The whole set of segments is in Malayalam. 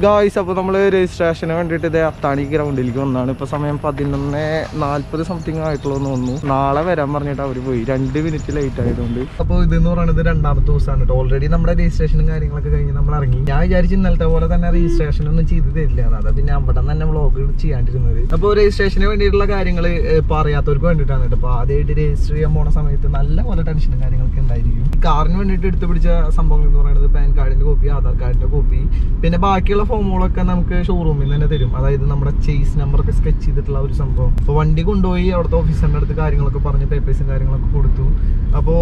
ഗായ്സ്, അപ്പോൾ നമ്മൾ രജിസ്ട്രേഷന് വേണ്ടിയിട്ട് ഇതേ അത്താണി ഗ്രൗണ്ടിലേക്ക് വന്നാണ്. ഇപ്പോൾ സമയം 11:40 സംതിങ് ആയിട്ടുള്ളൂ എന്ന് തോന്നുന്നു. നാളെ വരാൻ പറഞ്ഞിട്ട് അവർ പോയി, 2 മിനിറ്റ് ലേറ്റ് ആയതുകൊണ്ട്. അപ്പോൾ ഇതെന്ന് പറയുന്നത് 2ാമത്തെ ദിവസമാണ് കേട്ടോ. ഓൾറെഡി നമ്മുടെ രജിസ്ട്രേഷനും കാര്യങ്ങളൊക്കെ കഴിഞ്ഞ് നമ്മൾ ഇറങ്ങി. ഞാൻ വിചാരിച്ചു ഇന്നലത്തെ പോലെ തന്നെ രജിസ്ട്രേഷൻ ഒന്നും ചെയ്ത് തരില്ല എന്നാണ്, പിന്നെ അവിടെ തന്നെ വ്ളോഗ് ചെയ്യാണ്ടിരുന്നത്. അപ്പോൾ രജിസ്ട്രേഷന് വേണ്ടിയിട്ടുള്ള കാര്യങ്ങൾ ഇപ്പോൾ അറിയാത്തവർക്ക് വേണ്ടിയിട്ടാണ് കേട്ടോ. അപ്പോൾ ആദ്യമായിട്ട് രജിസ്റ്റർ ചെയ്യാൻ പോണ സമയത്ത് നല്ല പോലെ ടെൻഷനും കാര്യങ്ങളൊക്കെ ഉണ്ടായിരിക്കും. കാറിന് വേണ്ടിയിട്ട് എടുത്ത് പിടിച്ച സംഭവങ്ങൾ എന്ന് പറയുന്നത് പാൻ കാർഡിൻ്റെ കോപ്പി, ആധാർ കാർഡിൻ്റെ കോപ്പി, പിന്നെ ബാക്കിയുള്ള ഫോമുകളൊക്കെ നമുക്ക് ഷോറൂമിൽ നിന്ന് തന്നെ തരും. അതായത് നമ്മുടെ ചേസ് നമ്പറൊക്കെ സ്കെച്ച് ചെയ്തിട്ടുള്ള ഒരു സംഭവം. അപ്പോൾ വണ്ടി കൊണ്ടുപോയി അവിടുത്തെ ഓഫീസറിൻ്റെ അടുത്ത് കാര്യങ്ങളൊക്കെ പറഞ്ഞ് പേപ്പേഴ്സും കാര്യങ്ങളൊക്കെ കൊടുത്തു. അപ്പോൾ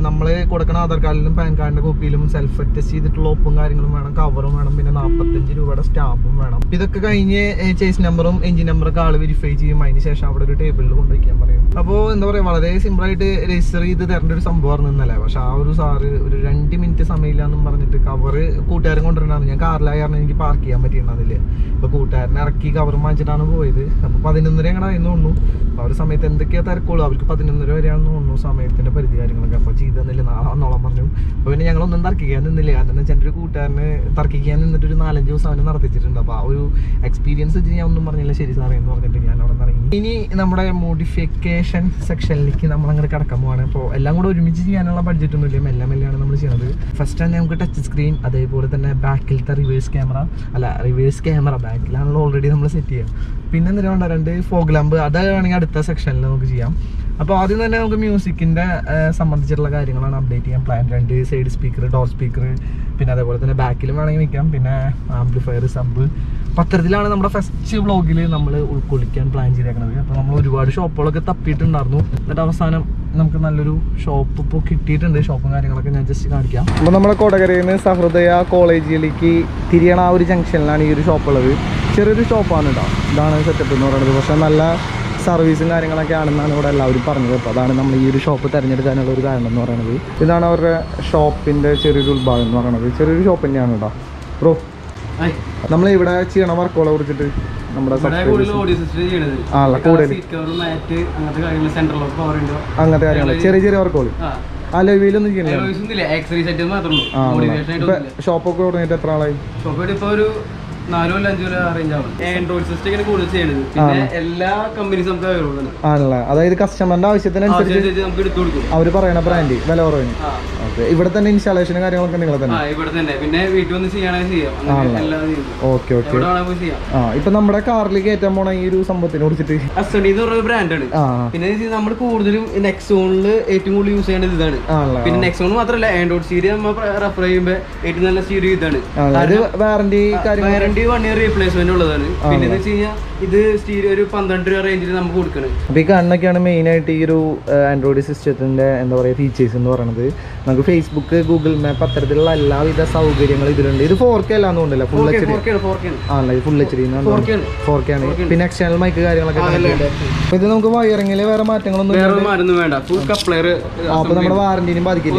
നമ്മൾ കൊടുക്കണ ആധാർ കാർഡിലും പാൻ കാർഡിൻ്റെ കോപ്പിയിലും സെൽഫ് അറ്റസ്റ്റ് ചെയ്തിട്ടുള്ള ഒപ്പും കാര്യങ്ങളും വേണം, കവറും വേണം, പിന്നെ 45 രൂപയുടെ സ്റ്റാമ്പും വേണം. ഇതൊക്കെ കഴിഞ്ഞ് ചേസ് നമ്പറും എഞ്ചിൻ നമ്പറൊക്കെ ആൾ വെരിഫൈ ചെയ്യും. അതിന് ശേഷം അവിടെ ഒരു ടേബിളിൽ കൊണ്ടുവയ്ക്കാൻ പറയും. അപ്പോൾ എന്താ പറയുക, വളരെ സിമ്പിളായിട്ട് രജിസ്റ്റർ ചെയ്ത് തരേണ്ട ഒരു സംഭവമായിരുന്നു ഇന്നലെ. പക്ഷെ ആ ഒരു സാറ് ഒരു 2 മിനിറ്റ് സമയമില്ലാന്നും പറഞ്ഞിട്ട് കവറ് കൂട്ടുകാരൻ കൊണ്ടുവരണമാണ്. ഞാൻ കാറിലായിരുന്നു, എനിക്ക് പാർക്ക് ചെയ്യാൻ പറ്റിയിട്ടുണ്ടാവില്ല. അപ്പോൾ കൂട്ടുകാരനെ ഇറക്കി കവർ വാങ്ങിച്ചിട്ടാണ് പോയത്. അപ്പോൾ 11:30 അങ്ങനെ ആയിരുന്നു തോന്നുന്നു. അപ്പോൾ ആ ഒരു സമയത്ത് എന്തൊക്കെയാണ് തിരക്കുള്ളൂ. അവർക്ക് 11:30 വരെയാണെന്ന് തോന്നുന്നു സമയത്തിൻ്റെ പരിധി കാര്യങ്ങളൊക്കെ. അപ്പോൾ ചെയ്ത് തന്നില്ല, നാളെ പറഞ്ഞു. അപ്പോൾ പിന്നെ ഞങ്ങളൊന്നും തർക്കിക്കാൻ നിന്നില്ല. കാരണം എന്ന് വെച്ചാൽ എൻ്റെ ഒരു കൂട്ടുകാരന് തർക്കിക്കാൻ നിന്നിട്ട് ഒരു 4-5 ദിവസം അവന് നടത്തിച്ചിട്ടുണ്ട്. അപ്പോൾ ആ ഒരു എക്സ്പീരിയൻസ് വെച്ച് ഞാൻ ഒന്നും പറഞ്ഞില്ല, ശരി സാറേ എന്ന് പറഞ്ഞിട്ട് ഞാൻ അവിടെ നിന്ന് ഇറങ്ങി. ഇനി നമ്മുടെ മോഡിഫിക്കേഷൻ സെക്ഷനിലേക്ക് നമ്മൾ അങ്ങനെ കിടക്കാൻ പോവാണ്. അപ്പോൾ എല്ലാം കൂടെ ഒരുമിച്ച് ചെയ്യാനുള്ള ബഡ്ജറ്റ് ഒന്നുമില്ല, മെല്ലെയാണ് നമ്മൾ ചെയ്യുന്നത്. ഫസ്റ്റ് തന്നെ നമുക്ക് ടച്ച് സ്ക്രീൻ, അതേപോലെ തന്നെ ബാക്കിലത്തെ റിവേഴ്സ് ക്യാമറ ബാക്കിലാണല്ലോ ഓൾറെഡി നമ്മൾ സെറ്റ് ചെയ്യുക. പിന്നെ എന്തിനാ വേണ്ട 2 ഫോഗ് ലാമ്പ്, അതാണെങ്കിൽ അടുത്ത സെക്ഷനിൽ നമുക്ക് ചെയ്യാം. അപ്പോൾ ആദ്യം തന്നെ നമുക്ക് മ്യൂസിക്കിൻ്റെ സംബന്ധിച്ചിട്ടുള്ള കാര്യങ്ങളാണ് അപ്ഡേറ്റ് ചെയ്യാൻ plan. 2 side speaker, door speaker, പിന്നെ അതേപോലെ തന്നെ ബാക്കിലും വേണമെങ്കിൽ വയ്ക്കാം, പിന്നെ ആംപ്ലിഫയർ, സബ്. പത്രത്തിലാണ് നമ്മുടെ ഫസ്റ്റ് വ്ളോഗിൽ നമ്മൾ ഉൾക്കൊള്ളിക്കാൻ പ്ലാൻ ചെയ്തേക്കുന്നത്. അപ്പോൾ നമ്മൾ ഒരുപാട് ഷോപ്പുകളൊക്കെ തപ്പിയിട്ടുണ്ടായിരുന്നു. എന്നിട്ട് അവസാനം നമുക്ക് നല്ലൊരു ഷോപ്പ് ഇപ്പോൾ കിട്ടിയിട്ടുണ്ട്. ഷോപ്പും കാര്യങ്ങളൊക്കെ ഞാൻ ജസ്റ്റ് കാണിക്കാം. അപ്പോൾ നമ്മുടെ കൊടകരയിൽ നിന്ന് സഹൃദയ കോളേജിലേക്ക് തിരിയണ ആ ഒരു ജംഗ്ഷനിലാണ് ഈ ഒരു ഷോപ്പുള്ളത്. ചെറിയൊരു ഷോപ്പാണ് കേട്ടോ. ഇതാണ് സെറ്റപ്പ് എന്ന് പറയുന്നത്. പക്ഷേ നല്ല സർവീസും കാര്യങ്ങളൊക്കെ ആണെന്നാണ് ഇവിടെ എല്ലാവരും പറഞ്ഞത്. അപ്പോൾ അതാണ് നമ്മൾ ഈ ഒരു ഷോപ്പ് തിരഞ്ഞെടുക്കാനുള്ള ഒരു കാരണം എന്ന് പറയുന്നത്. ഇതാണ് അവരുടെ ഷോപ്പിൻ്റെ ചെറിയൊരു ഉത്ഭാഗം എന്ന് പറയുന്നത്. ചെറിയൊരു ഷോപ്പ് തന്നെയാണ് കേട്ടോ. ബ്രോ, നമ്മൾ ഇവിടെ ചെയ്യണ വർക്കുകളെ കുറിച്ചിട്ട് നമ്മുടെ അങ്ങനത്തെ കാര്യങ്ങൾ ചെറിയ വർക്കുകൾ അലോയിലൊന്നും ചെയ്യണില്ല. ഷോപ്പൊക്കെ തുടങ്ങിയിട്ട് എത്ര ആളായി? ഒരു 4 കൊല്ലം 5 കൊല്ലം അറേഞ്ച് ആവും. ആൻഡ്രോയിഡ് സിസ്റ്റം കൂടുതൽ ചെയ്യുന്നത്. പിന്നെ എല്ലാ കമ്പനീസും നമുക്ക് അവൈലബിൾ ആണല്ലേ. അതായത് കസ്റ്റമറിന്റെ ആവശ്യത്തിനനുസരിച്ച് നമുക്ക് എടുത്തു കൊടുക്കും. അവർ പറയണ ബ്രാൻഡ് വില കുറവിന്. ഓക്കെ, ഇവിടെ തന്നെ ഇൻസ്റ്റാളേഷനും കാര്യങ്ങളൊക്കെ നിങ്ങൾ തന്നെ? ഇവിടെ തന്നെ. പിന്നെ വീട്ടിൽ വന്ന് ചെയ്യാണെങ്കിൽ ചെയ്യാം. Okay okay. ഇപ്പൊ നമ്മുടെ കാറിൽ കയറ്റാൻ പോണ ഈ ഒരു സംഭവത്തിനെ കുറിച്ചിട്ട് അസഡി എന്ന് പറഞ്ഞ ബ്രാൻഡാണ്. പിന്നെ നമ്മൾ കൂടുതലും നെക്സോണിൽ ഏറ്റവും കൂടുതൽ യൂസ് ചെയ്യേണ്ടത് ഇതാണ്. പിന്നെ നെക്സോൺ മാത്രമല്ല, ആൻഡ്രോയിഡ് സീരീസ് നമ്മൾ റെഫർ ചെയ്യുമ്പോൾ ഏറ്റവും നല്ല സീരീസ് ഇതാണ്. വാറന്റി കാര്യങ്ങൾ 1 ഇയർ റീപ്ലേസ്മെന്റ് ഉള്ളതാണ്. പിന്നെ എന്ന് വെച്ച് കഴിഞ്ഞാൽ ഇത് സ്റ്റീരിയോ ഒരു 12 രൂപ റേഞ്ചിൽ നമുക്ക് കൊടുക്കണം. അപ്പോൾ ഈ കണ്ണൊക്കെയാണ് മെയിൻ ആയിട്ട് ഈ ഒരു ആൻഡ്രോയിഡ് സിസ്റ്റത്തിന്റെ എന്താ പറയുക ഫീച്ചേഴ്സ് എന്ന് പറയുന്നത്. നമുക്ക് ഫേസ്ബുക്ക്, ഗൂഗിൾ മാപ്പ് അത്തരത്തിലുള്ള എല്ലാവിധ സൗകര്യങ്ങളും ഇതിലുണ്ട്. ഇത് 4K അല്ലാന്ന് തോന്നുന്നില്ല, ഫുൾ HD ആണല്ലോ. ഇത് ഫുൾ HD 4K ആണ്. പിന്നെ എക്സ്റ്റേണൽ മൈക്ക് കാര്യങ്ങളൊക്കെ. ഇത് നമുക്ക് വയറിങ്ങിൽ വേറെ മാറ്റങ്ങളൊന്നും വേണ്ട. Full coupler. അപ്പോൾ നമ്മുടെ വാറന്റിനും ബാധിക്കില്ല.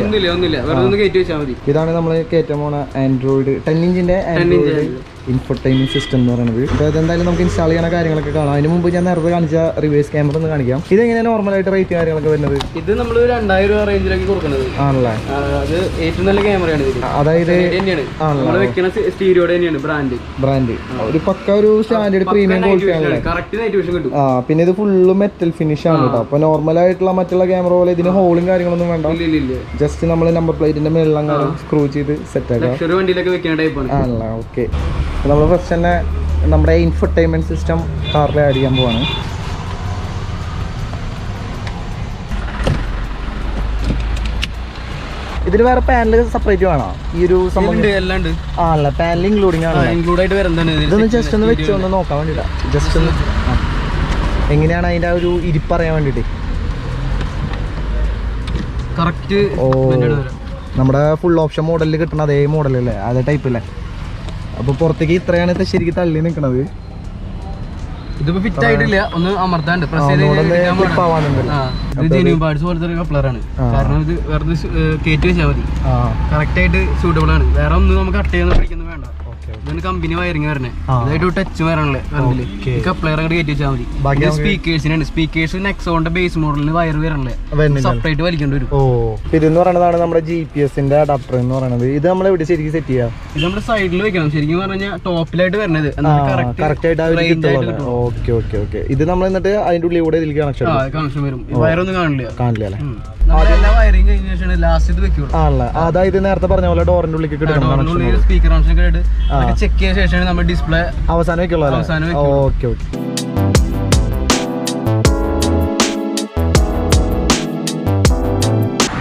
ഇതാണ് നമ്മൾ കയറ്റാൻ പോണ ആൻഡ്രോയിഡ് 10 ഇഞ്ചിന്റെ ആൻഡ്രോയിഡ് ഇൻഫോർടൈൻമെന്റ് സിസ്റ്റം എന്ന് പറയുന്നത്. അപ്പോൾ ഇതെന്തായാലും നമുക്ക് ഇൻസ്റ്റാൾ ചെയ്യണ കാര്യങ്ങളൊക്കെ കാണാം. അതിന് മുമ്പ് ഞാൻ നേരത്തെ കാണിച്ച റിവേഴ്സ് ക്യാമറ ഒന്ന് കാണിക്കാം. ഇതെങ്ങനെയാണ് നോർമലായിട്ട് റേറ്റ് കാര്യങ്ങളൊക്കെ വരുന്നത്? ഇത് നമ്മൾ 2000 രൂപ റേഞ്ചിലേക്ക് കൊടുക്കുന്നത് ആണല്ലേ. അത് ഏറ്റവും നല്ല ക്യാമറയാണ്. അതായത് സ്റ്റീരിയോടെ തന്നെയാണ് ബ്രാൻഡ്. ഒരു പക്ക ഒരു സ്റ്റാൻഡേർഡ് പ്രീമിയം ക്വാളിറ്റി ആണല്ലേ. പിന്നെ ഇത് ഫുള്ള് മെറ്റൽ ഫിനിഷ് ആണ് കേട്ടോ. അപ്പോൾ നോർമലായിട്ടുള്ള മറ്റുള്ള ക്യാമറ പോലെ ഇതിന് ഹോളും കാര്യങ്ങളൊന്നും വേണ്ട. ജസ്റ്റ് നമ്മൾ നമ്പർ പ്ലേറ്റിന്റെ മേളിലങ്ങാനും സ്ക്രൂ ചെയ്ത് സെറ്റ് ആക്കാം ആണല്ലേ. ഓക്കെ, നമ്മൾ ഫസ്റ്റ് തന്നെ നമ്മുടെ ഇൻഫർടൈൻമെന്റ് സിസ്റ്റം കാറിൽ ആഡ് ചെയ്യാൻ പോവാണ്. ഇതിൽ വേറെ പാനൽ സെപ്പറേറ്റ് വേണോ? ഈ ഒരു ആണല്ലേ, പാനൽ ഇൻക്ലൂഡിങ് ആണ്. ഇതൊന്ന് ജസ്റ്റ് ഒന്ന് വെച്ച് ഒന്ന് നോക്കാൻ വേണ്ടിട്ടാ. ജസ്റ്റ് ഒന്ന് എങ്ങനെയാണ് അതിന്റെ ഒരു ഇരിപ്പറിയാൻ വേണ്ടിട്ട്. ഓ, നമ്മുടെ ഫുൾ ഓപ്ഷൻ മോഡലിൽ കിട്ടണ അതേ മോഡലല്ലേ, അതേ ടൈപ്പ് അല്ലേ. അപ്പോൾ പുറത്തേക്ക് ഇത്രയാണ് ശരിക്കും തള്ളി നിൽക്കണത്. ഇതിപ്പോ ഫിറ്റ് ആയിട്ടില്ല, ഒന്ന് അമർത്താണ്ട് കപ്ലറാണ്. കാരണം ഇത് വെറുതെ കയറ്റി വെച്ചാൽ മതി. കറക്റ്റ് ആയിട്ട് സൂട്ടബിൾ ആണ്. വേറെ ഒന്നും നമുക്ക് കട്ട് ചെയ്യാൻ പഠിക്കുന്നത് വേണ്ട. ഇതാണ് കമ്പനി വയറിങ് വരുന്നത്. ഇതായിട്ട് ടച്ച് വരാനുള്ള കപ്ലർ അങ്ങോട്ട് കയറ്റി വെച്ചാൽ മതി. സ്പീക്കേഴ്സിനാണ്. സ്പീക്കേഴ്സ് നെക്സോണിന്റെ ബേസ് മോഡലിന് വയർ വരാനുള്ള സെപ്പറേറ്റ് വലിക്കേണ്ടി വരും. ഇതെന്ന് പറയുന്നതാണ് നമ്മുടെ GPS-ന്റെ അഡാപ്റ്റർ എന്ന് പറയുന്നത്. ഇത് നമ്മൾ എവിടെ ശരിക്കും സെറ്റ് ചെയ്യാം? ഇത് നമ്മുടെ സൈഡിൽ വെക്കണം. ശരിക്കും പറഞ്ഞാൽ ടോപ്പിലായിട്ട് വരുന്നത് കറക്റ്റ് ആയിട്ട്. ഓക്കെ. ഇത് നമ്മൾ എന്നിട്ട് അതിന്റെ ഉള്ളിൽ കൂടെ ഇതിലേക്ക് കണക്ഷൻ വരും. വയറൊന്നും കാണില്ല അല്ലേ? എല്ലാ വയറിങ് കഴിഞ്ഞ ശേഷം ലാസ്റ്റ് ഇത് വെക്കുള്ളൂ. ആണല്ലേ? അതായത് നേരത്തെ പറഞ്ഞ പോലെ ഡോറിന്റെ ഉള്ളിൽ സ്പീക്കർ കണക്ഷൻ ഒക്കെ ചെക്ക് ചെയ്ത ശേഷമാണ് നമ്മൾ ഡിസ്പ്ലേ അവസാനം വെക്കുള്ളൂ. ഓക്കെ.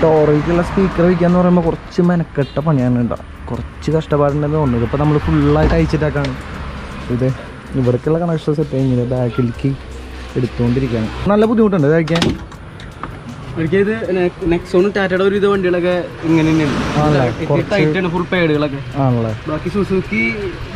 ഡോറിലേക്കുള്ള സ്പീക്കർ വയ്ക്കാന്ന് പറയുമ്പോൾ കുറച്ച് മെനക്കെട്ട പണിയാണ് ഉണ്ടാവും. കുറച്ച് കഷ്ടപ്പാടുണ്ടെന്ന് തോന്നുന്നത്. ഇപ്പോൾ നമ്മൾ ഫുള്ളായിട്ട് അയച്ചിട്ടേക്കാണ്. ഇത് ഇവിടേക്കുള്ള കണക്ഷൻ സെറ്റ് ചെയ്യുന്നില്ല. ബാക്കിലേക്ക് എടുത്തുകൊണ്ടിരിക്കുകയാണ്. നല്ല ബുദ്ധിമുട്ടുണ്ട് ഇത് കഴിക്കാൻ. എനിക്കിത് നെക്സോൺ ടാറ്റയുടെ ഒരു ഇത് വണ്ടികളൊക്കെ ഇങ്ങനെ തന്നെയാണ്. ടൈറ്റാണ് ഫുൾ പേഡുകളൊക്കെ. ആണല്ലേ? ബാക്കി സുസുക്കി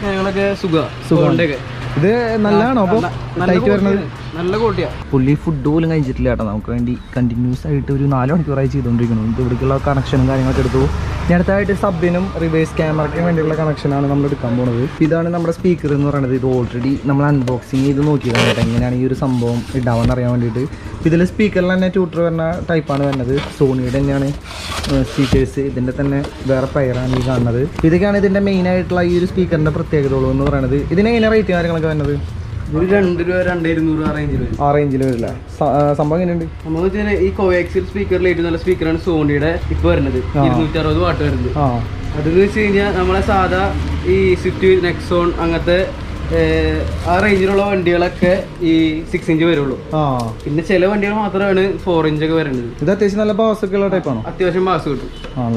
കാര്യങ്ങളൊക്കെ സുഖമുണ്ടൊക്കെ. ഇത് നല്ലതാണോ? അപ്പോൾ ടൈറ്റ് വരുന്നത് നല്ല ക്വാളിറ്റിയാ. പുള്ളി ഫുഡ് പോലും കഴിച്ചിട്ടില്ല കേട്ടോ. നമുക്ക് വേണ്ടി കണ്ടിന്യൂസ് ആയിട്ട് ഒരു 4 മണിക്കൂറായി ചെയ്തുകൊണ്ടിരിക്കണം. ഇത് ഇവിടേക്കുള്ള കണക്ഷനും കാര്യങ്ങളൊക്കെ എടുത്തു. ഇനി അടുത്തായിട്ട് സബിനും റിവേഴ്സ് ക്യാമറയ്ക്കും വേണ്ടിയുള്ള കണക്ഷനാണ് നമ്മൾ എടുക്കാൻ പോകുന്നത്. ഇതാണ് നമ്മുടെ സ്പീക്കർ എന്ന് പറയുന്നത്. ഇത് ഓൾറെഡി നമ്മൾ അൺബോക്സിങ് ചെയ്ത് നോക്കിയതാണ് കേട്ടോ, എങ്ങനെയാണ് ഈ ഒരു സംഭവം ഉണ്ടാവുമെന്ന് അറിയാൻ വേണ്ടിയിട്ട്. ഇതിൽ സ്പീക്കറിൽ തന്നെ ട്യൂട്ടർ വരുന്ന ടൈപ്പാണ് വരുന്നത്. സോണിയുടെ തന്നെയാണ് സ്പീക്കേഴ്സ്. ഇതിൻ്റെ തന്നെ വേറെ പെയറാണ് ഈ കാണുന്നത്. ഇതൊക്കെയാണ് ഇതിൻ്റെ മെയിനായിട്ടുള്ള ഈ ഒരു സ്പീക്കറിൻ്റെ പ്രത്യേകതകൾ എന്ന് പറയുന്നത്. ഇതിന് എങ്ങനെ റേറ്റ് കാര്യങ്ങളൊക്കെ വരുന്നത്? ഒരു 2 രൂപ 2,200 ആ റേഞ്ചിൽ വരില്ല. സംഭവം എങ്ങനെയുണ്ട്? നമ്മൾ ഈ കോവാക്സിൽ സ്പീക്കറിൽ ഏറ്റവും നല്ല സ്പീക്കറാണ് സോണിയുടെ ഇപ്പോൾ വരുന്നത്. 260 വാട്ട് വരുന്നത്. അതെന്ന് വെച്ച് കഴിഞ്ഞാൽ നമ്മളെ സാധാ ഈ സ്വിഫ്റ്റ്, നെക്സോൺ അങ്ങനത്തെ ആ റേഞ്ചിലുള്ള വണ്ടികളൊക്കെ ഈ 6 ഇഞ്ച് വരുള്ളൂ. പിന്നെ ചില വണ്ടികൾ മാത്രമാണ് 4 ഇഞ്ച് ഒക്കെ വരുന്നത്. ഇത് അത്യാവശ്യം നല്ല ബാസ് ഒക്കെ ഉള്ള ടൈപ്പാണോ? അത്യാവശ്യം ബാസ് കിട്ടും.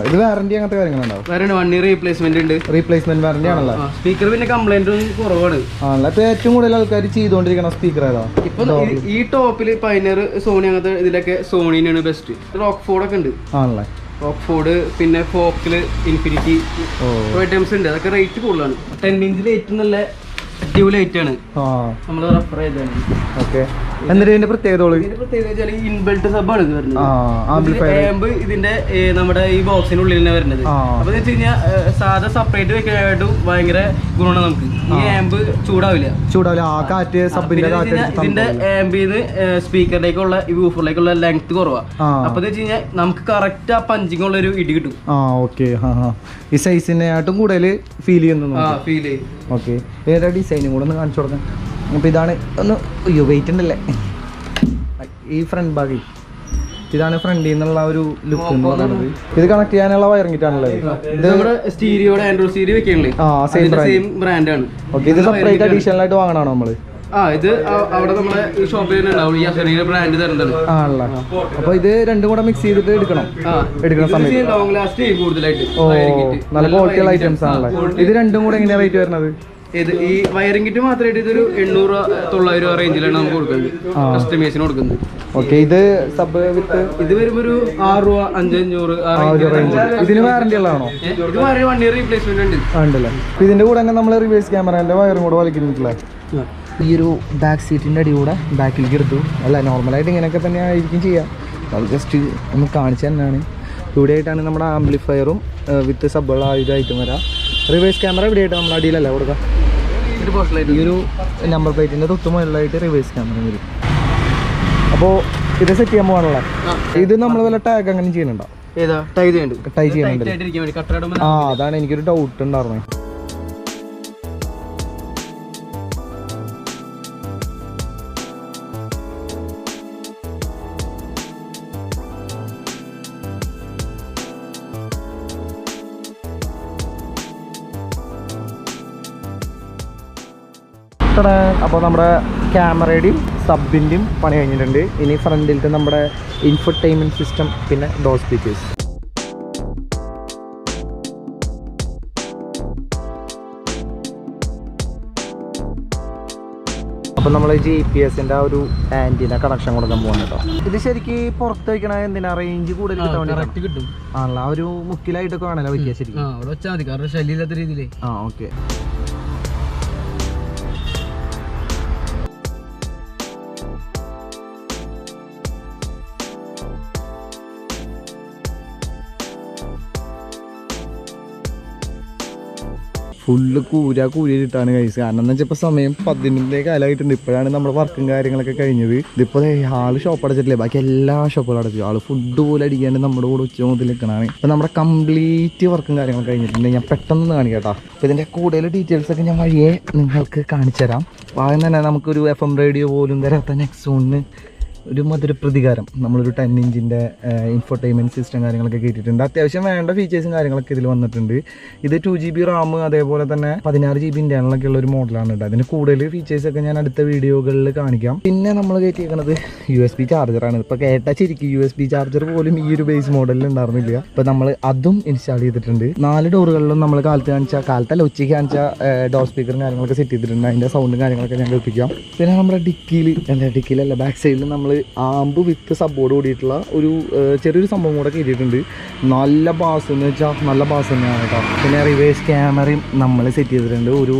ഇത് വാറന്റി അങ്ങനത്തെ കാര്യങ്ങളുണ്ടാവും? വേറെ 1 ഇയർ റീപ്ലേസ്മെന്റ് ഉണ്ട്. റീപ്ലേസ്മെന്റ് വാറന്റി ആണല്ലോ. സ്പീക്കർ പിന്നെ കംപ്ലൈന്റ് കുറവാണ്. ഇപ്പൊ ഏറ്റവും കൂടുതൽ ആൾക്കാർ ചെയ്തുകൊണ്ടിരിക്കുന്ന സ്പീക്കർ ഏതാ? ഇപ്പൊ ഈ ടോപ്പിൽ പൈനർ, സോണി അങ്ങനത്തെ ഇതിലൊക്കെ സോണിനാണ് ബെസ്റ്റ്. റോക്ക്ഫോർഡ് ഒക്കെ ഉണ്ട്. ആണല്ലേ? റോക്ക്ഫോർഡ് പിന്നെ ഫോക്കില്, ഇൻഫിനിറ്റി ഐറ്റംസ് ഉണ്ട്. അതൊക്കെ റേറ്റ് കൂടുതലാണ്. 10 ഇഞ്ചിൽ ഏറ്റവും നല്ല ആണ് നമ്മൾ റെഫർ ചെയ്തതാണ്. ഇൻബിൽറ്റ് സബാണ് ഇത് വരുന്നത്. ഇതിന്റെ നമ്മുടെ ഈ ബോക്സിനുള്ളിൽ തന്നെ വരുന്നത്. അപ്പൊ വെച്ച് കഴിഞ്ഞാൽ സാധാ സെപ്പറേറ്റ് വെക്കാനായിട്ടും ഭയങ്കര ഗുണമാണ് നമുക്ക്. ഈ ആമ്പ് ചൂടാവില്ല. ഇതിന്റെ ആമ്പിന്ന് സ്പീക്കറിലേക്കുള്ള ഈ വൂഫറിലേക്കുള്ള ലെങ്ത് കുറവാ. അപ്പൊ വെച്ച് കഴിഞ്ഞാൽ നമുക്ക് കറക്റ്റ് ആ പഞ്ചിങ് ഉള്ള ഒരു ഇടി കിട്ടും. ഈ സൈസിനെയായിട്ടും കൂടുതൽ ഫീൽ ഫീൽ ചെയ്യും. ഓക്കെ. ഏതാ ഡിസൈനും കൂടെ ഒന്ന് കാണിച്ചു കൊടുക്കാം. അപ്പോൾ ഇതാണ് ഒന്ന് വെയിറ്റ് ഉണ്ടല്ലേ ഈ ഫ്രണ്ട് ഭാഗം. ഇതാണ് ഫ്രണ്ടിൽ നിന്നുള്ള ഒരു ലുക്ക് എന്ന് പറയുന്നത്. ഇത് കണക്ട് ചെയ്യാനുള്ള വയറിങ്ങിട്ടാണല്ലേ? ഇത് നമ്മുടെ സ്റ്റീരിയോടെ ആൻഡ്രോയിഡ് സ്റ്റീരിയോ വെക്കണല്ലേ? സെയിം ബ്രാൻഡാണ്. ഓക്കെ. ഇത് സെപ്പറേറ്റ് അഡീഷണൽ ആയിട്ട് വാങ്ങണോ നമ്മള്? ഇത് അവിടെ നമ്മുടെ ഈ ഷോപ്പിൽ തന്നെ ഉണ്ടാവും. ഈ അസറിയുടെ ബ്രാൻഡ് തരുന്നത് ആണല്ലോ. അപ്പൊ ഇത് രണ്ടും കൂടെ മിക്സ് ചെയ്തിട്ട് എടുക്കണം സമയത്ത്. ലോങ് ലാസ്റ്റ് കൂടുതലായിട്ട് നല്ല ക്വാളിറ്റിയുള്ള ഐറ്റംസ് ആണല്ലേ? ഇത് രണ്ടും കൂടെ എങ്ങനെയാ റേറ്റ് വരുന്നത്? ഈ വയറിംഗ് കിറ്റ് മാത്രമായിട്ട് ഇതൊരു 800-900 റേഞ്ചിലാണ് നമുക്ക് കൊടുക്കുന്നത്, കസ്റ്റമൈസിന് കൊടുക്കുന്നത്. ഓക്കെ. ഇത് സബ് വിത്ത് ഇത് വരുമ്പോ ഒരു 6 രൂപ, 500. ഇതിന് വാറന്റി ഉള്ളതാണോ? ഇത് 1 ഇയർ റീപ്ലേസ്മെന്റ് ഉണ്ട്. ഉണ്ടല്ലേ? ഇതിന്റെ കൂടെ തന്നെ നമ്മൾ റിവേഴ്സ് ക്യാമറന്റെ വയറും കൂടെ വലിക്കുന്നില്ലേ? ഈ ഒരു ബാക്ക് സീറ്റിന്റെ അടി കൂടെ ബാക്കിലേക്ക് എടുത്തു. അല്ല, നോർമലായിട്ട് ഇങ്ങനെയൊക്കെ തന്നെ ആയിരിക്കും ചെയ്യാം. അത് ജസ്റ്റ് ഒന്ന് കാണിച്ചു തന്നെയാണ്. ഇവിടെ ആയിട്ടാണ് നമ്മുടെ ആംപ്ലിഫയറും വിത്ത് സബ്ബുള്ള ഇത് ഐറ്റം വരാം. റിവേഴ്സ് ക്യാമറ ഇവിടെ ആയിട്ട് നമ്മൾ അടിയിലല്ല കൊടുക്കാം. ഈ ഒരു നമ്പർ പ്ലേറ്റിൻ്റെ തൊട്ട് മുകളിലായിട്ട് റിവേഴ്സ് ക്യാമറ വരും. അപ്പോൾ ഇത് സെറ്റ് ചെയ്യാൻ പോകാനുള്ള ഇത് നമ്മൾ വല്ല ടാഗ് അങ്ങനെ ചെയ്യുന്നുണ്ടോ? ടൈ ചെയ്യുന്നുണ്ട്. അതാണ് എനിക്കൊരു ഡൗട്ട് ഉണ്ടായിരുന്നത്. അപ്പോൾ നമ്മുടെ ക്യാമറയുടെയും സബിൻ്റെയും പണി കഴിഞ്ഞിട്ടുണ്ട്. ഇനി ഫ്രണ്ടിലത്തെ നമ്മുടെ ഇൻഫർടൈൻമെൻറ്റ് സിസ്റ്റം പിന്നെ ഡോർ സ്പീക്കേഴ്സ്. അപ്പോൾ നമ്മൾ GPS-ൻ്റെ ആ ഒരു ആൻറ്റിന കണക്ഷൻ കൊടുക്കാൻ പോകുന്നത് കേട്ടോ. ഇത് ശരിക്കും പുറത്ത് വയ്ക്കണ എന്തിനാ? റേഞ്ച് കൂടുതൽ കിട്ടും ആണല്ലോ. ആ ഒരു മുക്കിലായിട്ടൊക്കെ വേണമല്ലോ വയ്ക്കുക ശരിക്കും. അവിടെ വെച്ചാൽ മതി, കാരണം ശല്യമില്ലാത്ത രീതിയിൽ. ഓക്കെ. ഫുള്ള് കൂരിയിട്ടാണ് കഴിച്ചത്. കാരണം എന്ന് വെച്ചാൽ ഇപ്പോൾ സമയം 11 കാലമായിട്ടുണ്ട്. ഇപ്പോഴാണ് നമ്മുടെ വർക്കും കാര്യങ്ങളൊക്കെ കഴിഞ്ഞത്. ഇതിപ്പോൾ ആള് ഷോപ്പ് അടച്ചിട്ടില്ലേ, ബാക്കി എല്ലാ ഷോപ്പുകളും അടച്ചു. ആള് ഫുഡ് പോലും അടിക്കാണ്ട് നമ്മുടെ കൂടെ ഉച്ച മുതൽ നിൽക്കണതാണ്. ഇപ്പം നമ്മുടെ കംപ്ലീറ്റ് വർക്കും കാര്യങ്ങളൊക്കെ കഴിഞ്ഞിട്ടുണ്ട്. ഞാൻ പെട്ടെന്ന് കാണിക്കാം കേട്ടോ. അപ്പോൾ ഇതിൻ്റെ കൂടുതൽ ഡീറ്റെയിൽസൊക്കെ ഞാൻ വഴിയേ നിങ്ങൾക്ക് കാണിച്ചു തരാം. അപ്പോൾ ആദ്യം തന്നെ നമുക്കൊരു FM റേഡിയോ പോലും തരാത്ത നെക്സോണിന് ഒരു മധുര പ്രതികാരം നമ്മളൊരു 10 ഇഞ്ചിൻ്റെ ഇൻഫോർടൈൻമെൻറ്റ് സിസ്റ്റം കാര്യങ്ങളൊക്കെ കേട്ടിട്ടുണ്ട്. അത്യാവശ്യം വേണ്ട ഫീച്ചേഴ്സും കാര്യങ്ങളൊക്കെ ഇതിൽ വന്നിട്ടുണ്ട്. ഇത് 2GB റാം അതേപോലെ തന്നെ 16GB ഇൻറ്റേർണലൊക്കെ ഉള്ള ഒരു മോഡലാണ് കേട്ടോ. അതിന് കൂടുതൽ ഫീച്ചേഴ്സൊക്കെ ഞാൻ അടുത്ത വീഡിയോകളിൽ കാണിക്കാം. പിന്നെ നമ്മൾ കയറ്റിയിരിക്കുന്നത് USB ചാർജറാണ്. ഇപ്പോൾ കേട്ടാ ശരിക്കും USB ചാർജർ പോലും ഈ ഒരു ബേസ് മോഡലിൽ ഉണ്ടായിരുന്നില്ല. ഇപ്പോൾ നമ്മൾ അതും ഇൻസ്റ്റാൾ ചെയ്തിട്ടുണ്ട്. 4 ഡോറുകളിലും നമ്മൾ കാലത്തല്ല ഉച്ചയ്ക്ക് കാണിച്ച ഡോർ സ്പീക്കറും കാര്യങ്ങളൊക്കെ സെറ്റ് ചെയ്തിട്ടുണ്ട്. അതിൻ്റെ സൗണ്ടും കാര്യങ്ങളൊക്കെ ഞാൻ കേൾപ്പിക്കാം. പിന്നെ നമ്മുടെ ഡിക്കിയിലല്ല ബാക്ക് സൈഡിൽ നമ്മൾ ആമ്പ് വിത്ത് സബ്ബോർഡ് കൂടിയിട്ടുള്ള ഒരു ചെറിയൊരു സംഭവം കൂടെ കയറ്റിയിട്ടുണ്ട്. നല്ല ബാസ് എന്ന് വെച്ചാൽ നല്ല ബാസ് തന്നെയാണ് കേട്ടോ. പിന്നെ റിവേഴ്സ് ക്യാമറയും നമ്മൾ സെറ്റ് ചെയ്തിട്ടുണ്ട്. ഒരു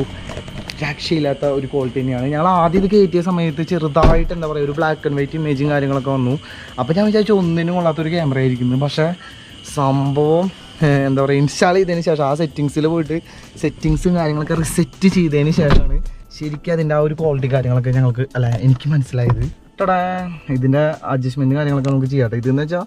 രക്ഷയില്ലാത്ത ഒരു ക്വാളിറ്റി തന്നെയാണ്. ഞങ്ങൾ ആദ്യം ഇത് കയറ്റിയ സമയത്ത് ചെറുതായിട്ട് എന്താ പറയുക ഒരു ബ്ലാക്ക് ആൻഡ് വൈറ്റ് ഇമേജും കാര്യങ്ങളൊക്കെ വന്നു. അപ്പോൾ ഞാൻ വിചാരിച്ചു ഒന്നിനും കൊള്ളാത്തൊരു ക്യാമറ ആയിരിക്കുന്നു. പക്ഷേ സംഭവം എന്താ പറയുക ഇൻസ്റ്റാൾ ചെയ്തതിന് ശേഷം ആ സെറ്റിങ്സിൽ പോയിട്ട് സെറ്റിങ്സും കാര്യങ്ങളൊക്കെ റിസെറ്റ് ചെയ്തതിന് ശേഷമാണ് ശരിക്കും അതിൻ്റെ ആ ഒരു ക്വാളിറ്റി കാര്യങ്ങളൊക്കെ ഞങ്ങൾക്ക് എനിക്ക് മനസ്സിലായത്. ഇതിൻ്റെ അഡ്ജസ്റ്റ്മെൻറ്റ് കാര്യങ്ങളൊക്കെ നമുക്ക് ചെയ്യാം. ഇതെന്ന് വെച്ചാൽ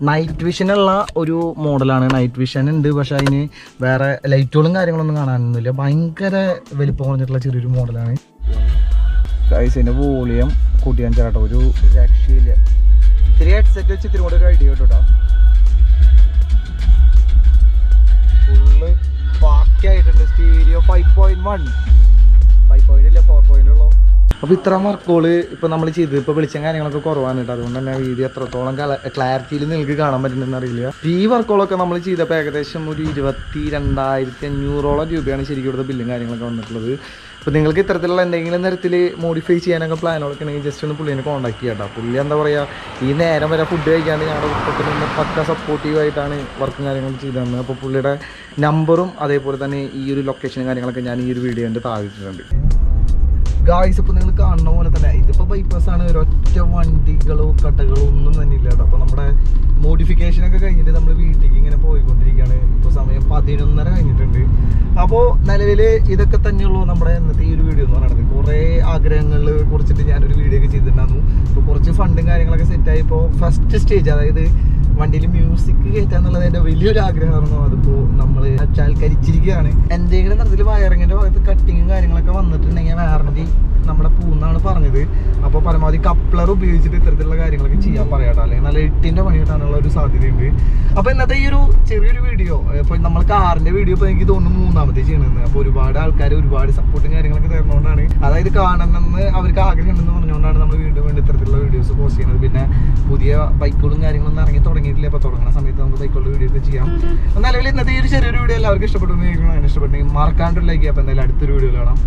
നൈറ്റ് വിഷനുള്ള ഒരു മോഡലാണ്. നൈറ്റ് വിഷൻ ഉണ്ട്, പക്ഷേ അതിന് വേറെ ലൈറ്റുകളും കാര്യങ്ങളൊന്നും കാണാനൊന്നുമില്ല. ഭയങ്കര വലിപ്പം കുറഞ്ഞിട്ടുള്ള ചെറിയൊരു മോഡലാണ്. കൈസിൻ്റെ വോളിയം കൂട്ടിയാൻ ചേട്ടാ ഒരു രക്ഷയില്ല. ഇത്തിരി ഹെഡ്സെറ്റ് വെച്ച് ഇത്തിരി കൂടെ ഒരു ഐഡിയ കേട്ടോ. ഫുള്ള് ബാക്കിയായിട്ടുണ്ട്. സ്റ്റീരിയോ 5.1 4.0 അപ്പോൾ ഇത്ര വർക്കുകൾ ഇപ്പോൾ നമ്മൾ ചെയ്ത് ഇപ്പോൾ വെളിച്ചം കാര്യങ്ങളൊക്കെ കുറവാണ് കേട്ടോ. അതുകൊണ്ട് തന്നെ വീഡിയോ എത്രത്തോളം ക്ലാരിറ്റിയിൽ നിങ്ങൾക്ക് കാണാൻ പറ്റുന്നതെന്ന് അറിയില്ല. ഈ വർക്കുകളൊക്കെ നമ്മൾ ചെയ്തപ്പോൾ ഏകദേശം ഒരു 22,500 രൂപയാണ് ശരിക്കും ഇവിടുത്തെ ബില്ലും കാര്യങ്ങളൊക്കെ വന്നിട്ടുള്ളത്. അപ്പോൾ നിങ്ങൾക്ക് ഇത്തരത്തിലുള്ള എന്തെങ്കിലും തരത്തിൽ മോഡിഫൈ ചെയ്യാനൊക്കെ പ്ലാനുകളൊക്കെ ഉണ്ടെങ്കിൽ ജസ്റ്റ് ഒന്ന് പുള്ളിനെ കോൺടാക്ട് ചെയ്യാം കേട്ടോ. പുള്ളി എന്താ പറയുക ഈ നേരം വരെ ഫുഡ് കഴിക്കാണ്ട് ഞങ്ങളുടെ കുട്ടത്തിൽ നിന്ന് പക്ക സപ്പോർട്ടീവായിട്ടാണ് വർക്കും കാര്യങ്ങളൊക്കെ ചെയ്തു തന്നത്. അപ്പോൾ പുള്ളിയുടെ നമ്പറും അതേപോലെ തന്നെ ഈ ഒരു ലൊക്കേഷനും കാര്യങ്ങളൊക്കെ ഞാൻ ഈ ഒരു വീഡിയോൻ്റെ താഴ്ത്തിട്ടുണ്ട്. ഗായ്സ് ഇപ്പോൾ നിങ്ങൾ കാണുന്ന പോലെ തന്നെ ഇതിപ്പോൾ ബൈപ്പാസാണ്. ഒരൊറ്റ വണ്ടികളോ കട്ടകളോ ഒന്നും തന്നെ ഇല്ല കേട്ടോ. അപ്പോൾ നമ്മുടെ മോഡിഫിക്കേഷനൊക്കെ കഴിഞ്ഞിട്ട് നമ്മൾ വീട്ടിലേക്ക് ഇങ്ങനെ പോയിക്കൊണ്ടിരിക്കുകയാണ്. ഇപ്പോൾ സമയം 11:30 കഴിഞ്ഞിട്ടുണ്ട്. അപ്പോൾ നിലവിൽ ഇതൊക്കെ തന്നെയുള്ളൂ നമ്മുടെ ഇന്നത്തെ ഈ ഒരു വീഡിയോ എന്ന് പറയുന്നത്. കുറേ ആഗ്രഹങ്ങളെ കുറിച്ചിട്ട് ഞാനൊരു വീഡിയോ ഒക്കെ ചെയ്തിട്ടുണ്ടായിരുന്നു. ഇപ്പോൾ കുറച്ച് ഫണ്ടും കാര്യങ്ങളൊക്കെ സെറ്റായി. ഇപ്പോൾ ഫസ്റ്റ് സ്റ്റേജ് അതായത് വണ്ടിയിൽ മ്യൂസിക് കയറ്റാന്നുള്ളത് എൻ്റെ വലിയൊരു ആഗ്രഹമായിരുന്നു. അതിപ്പോൾ നമ്മൾ ചാൽക്കരിച്ചിരിക്കുകയാണ്. എന്തെങ്കിലും തരത്തിൽ വയറിങ്ങിൻ്റെ ഭാഗത്ത് കട്ടിങ്ങും കാര്യങ്ങളൊക്കെ വന്നിട്ടുണ്ടെങ്കിൽ വാറണ്ടി നമ്മുടെ പൂന്നാണ് പറഞ്ഞത്. അപ്പോൾ പരമാവധി കപ്ലർ ഉപയോഗിച്ചിട്ട് ഇത്തരത്തിലുള്ള കാര്യങ്ങളൊക്കെ ചെയ്യാൻ പറയാട്ടോ. അല്ലെങ്കിൽ നല്ല 8ൻ്റെ പണി കിട്ടാനുള്ള ഒരു സാധ്യതയുണ്ട്. അപ്പോൾ ഇന്നത്തെ ഈ ഒരു ചെറിയൊരു വീഡിയോ ഇപ്പോൾ നമ്മൾ കാറിൻ്റെ വീഡിയോ ഇപ്പോൾ എനിക്ക് തോന്നുന്നു 3ാമത്തെ ചെയ്യണമെന്ന്. അപ്പോൾ ഒരുപാട് ആൾക്കാർ ഒരുപാട് സപ്പോർട്ടും കാര്യങ്ങളൊക്കെ തരുന്നതുകൊണ്ടാണ്, അതായത് കാണണമെന്ന് അവർക്ക് ആഗ്രഹം ഉണ്ടെന്ന് പറഞ്ഞുകൊണ്ടാണ് നമ്മൾ വീണ്ടും ഇത്തരത്തിലുള്ള വീഡിയോസ് പോസ്റ്റ് ചെയ്യുന്നത്. പിന്നെ പുതിയ ബൈക്കുകളും കാര്യങ്ങളൊന്നും ഇറങ്ങി തുടങ്ങിയിട്ടില്ല. അപ്പോൾ തുടങ്ങുന്ന സമയത്ത് നമുക്ക് ബൈക്കുകളുടെ വീഡിയോ ഒക്കെ ചെയ്യാം. നിലവിൽ ഇന്നത്തെ ഈ ഒരു ചെറിയൊരു വീഡിയോ എല്ലാവർക്കും ഇഷ്ടപ്പെട്ടു. ഇഷ്ടപ്പെട്ടെങ്കിൽ മറക്കാണ്ട് ലൈക്ക് ചെയ്യാം. അപ്പോൾ എന്തായാലും അടുത്തൊരു വീഡിയോ കാണാം.